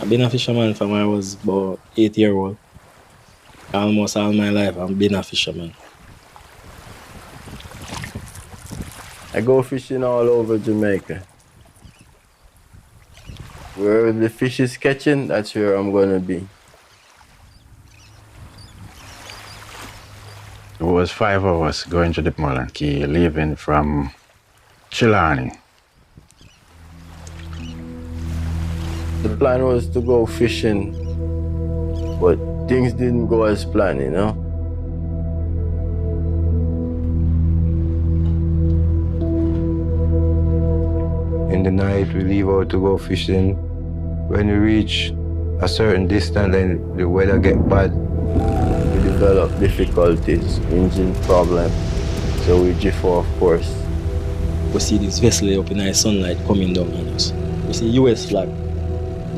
I've been a fisherman from when I was about 8 years old. Almost all my life I've been a fisherman. I go fishing all over Jamaica. Wherever the fish is catching, that's where I'm gonna be. It was 5 hours going to the Mullen Key, leaving from Chilani. The plan was to go fishing, but things didn't go as planned, you know? In the night, we leave out to go fishing. When we reach a certain distance, then the weather get bad. We develop difficulties, engine problem, so we drift off course. We see this vessel up in the sunlight coming down on us. We see US flag.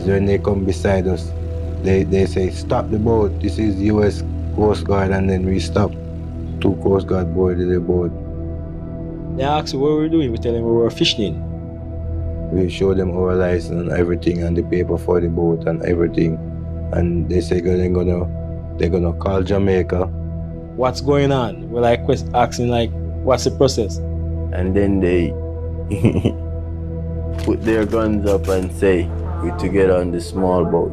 When they come beside us, they say, stop the boat, this is US Coast Guard, and then we stop. 2 Coast Guard boarded the boat. They ask what we were doing, we tell them we were fishing. We show them our license and everything, and the paper for the boat and everything. And they say they're gonna call Jamaica. What's going on? We're like asking like, what's the process? And then they put their guns up and say, we to get on the small boat.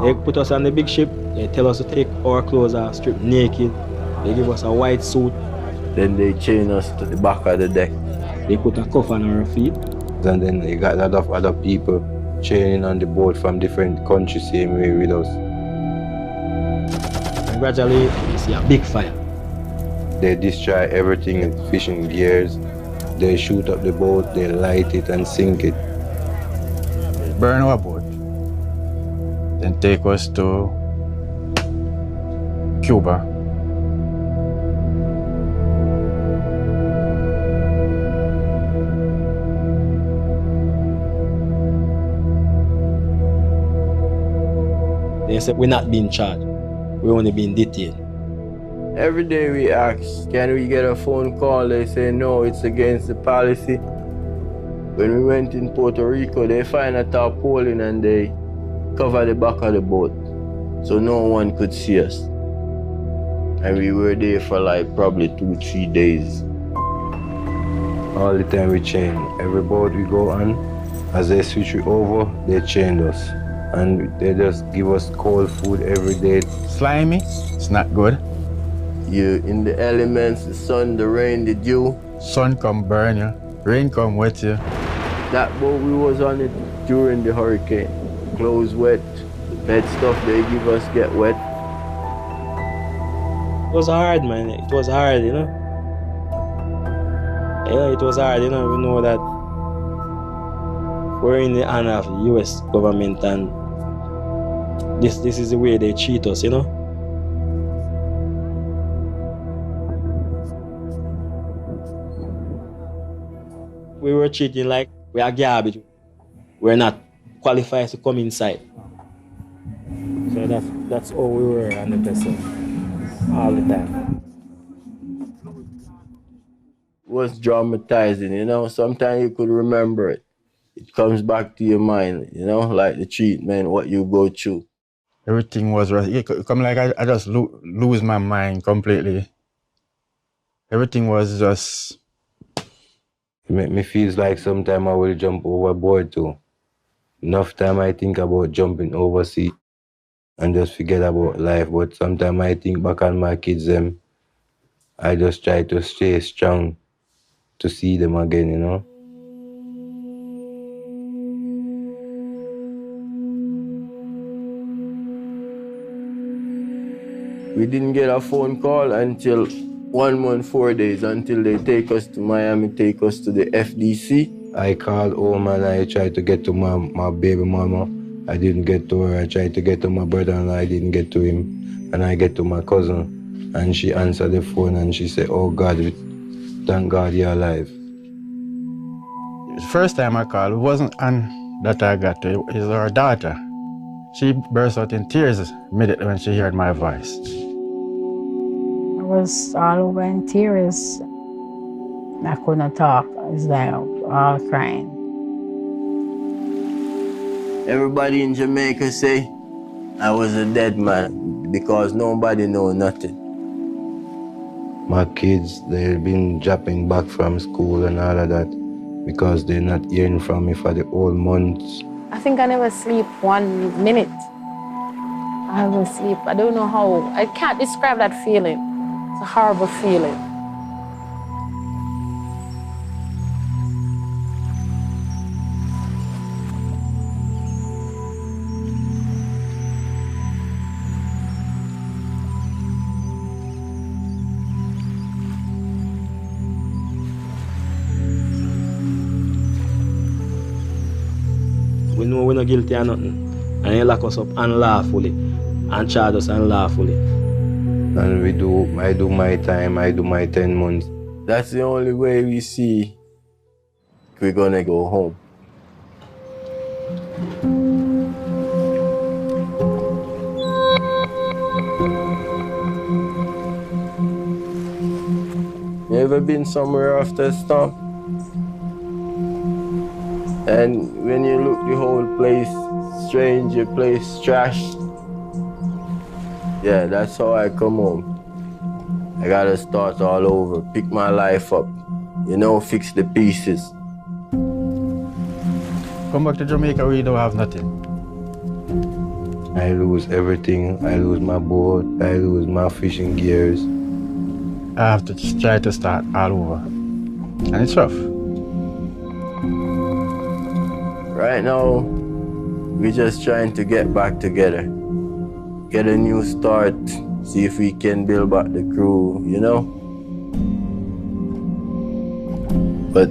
They put us on the big ship, they tell us to take our clothes off, strip naked. They give us a white suit. Then they chain us to the back of the deck. They put a cuff on our feet. And then they got a lot of other people chaining on the boat from different countries same way with us. And gradually, you see a big fire. They destroy everything in fishing gears. They shoot up the boat, they light it and sink it. Burn our boat. Then take us to Cuba. They said we're not being charged, we're only being detained. Every day we ask, can we get a phone call? They say no, it's against the policy. When we went in Puerto Rico, they find a tarpaulin and they cover the back of the boat so no one could see us. And we were there for like probably 2-3 days. All the time we chain. Every boat we go on, as they switch it over, they chain us. And they just give us cold food every day. Slimy, it's not good. You in the elements, the sun, the rain, the dew. Sun come burn you, rain come wet you. That boat we was on it during the hurricane. Clothes wet, bed stuff they give us get wet. It was hard, man. It was hard, you know. Yeah, it was hard, you know. We know that we're in the hand of the US government and this is the way they treat us, you know. We were treated like we are garbage. We're not qualified to come inside. So that's all we were on the vessel all the time. It was dramatizing, you know. Sometimes you could remember it. It comes back to your mind, you know, like the treatment, what you go through. Everything was right. It come like I just lose my mind completely. Everything was just... It make me feel like sometimes I will jump overboard too. Enough time I think about jumping overseas and just forget about life. But sometimes I think back on my kids, them. I just try to stay strong to see them again, you know. We didn't get a phone call until 1 month, 4 days, until they take us to Miami, take us to the FDC. I called home and I tried to get to my baby mama. I didn't get to her. I tried to get to my brother and I didn't get to him. And I get to my cousin and she answered the phone and she said, oh God, thank God you're alive. The first time I called, it wasn't Ann that I got to, it was her daughter. She burst out in tears immediately when she heard my voice. I was all over in tears. I couldn't talk. I was like all crying. Everybody in Jamaica say I was a dead man because nobody know nothing. My kids, they've been dropping back from school and all of that because they're not hearing from me for the whole months. I think I never sleep 1 minute. I will sleep. I don't know how. I can't describe that feeling. It's a horrible feeling. We know we're not guilty of nothing. And they lock us up unlawfully and charge us unlawfully. And I do my time, I do my 10 months. That's the only way we see we're gonna go home. You ever been somewhere after a storm? And when you look, the whole place strange, the place trashed. Yeah, that's how I come home. I gotta start all over, pick my life up, you know, fix the pieces. Come back to Jamaica, we don't have nothing. I lose everything. I lose my boat, I lose my fishing gears. I have to try to start all over. And it's rough. Right now, we're just trying to get back together. Get a new start, see if we can build back the crew, you know? But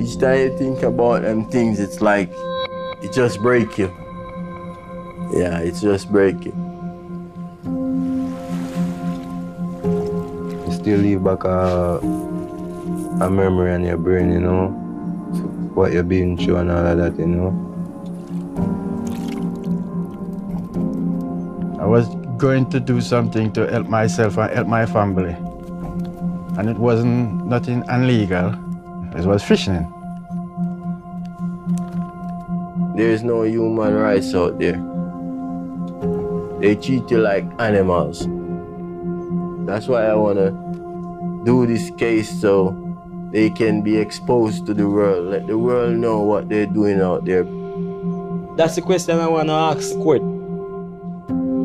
each time you think about them things, it's like, it just break you. Yeah, it's just break you. You still leave back a memory in your brain, you know? What you've been through and all of that, you know? I was going to do something to help myself and help my family. And it wasn't nothing illegal. It was fishing. There is no human rights out there. They treat you like animals. That's why I want to do this case so they can be exposed to the world. Let the world know what they're doing out there. That's the question I want to ask the court.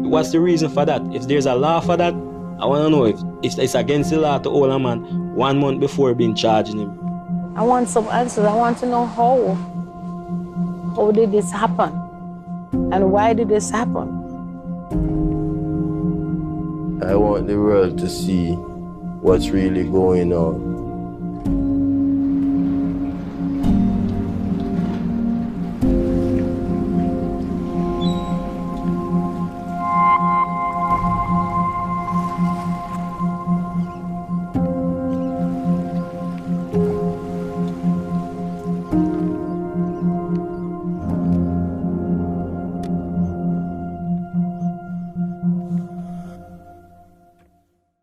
What's the reason for that? If there's a law for that, I want to know if it's against the law to hold a man 1 month before being charged him. I want some answers. I want to know how. How did this happen? And why did this happen? I want the world to see what's really going on.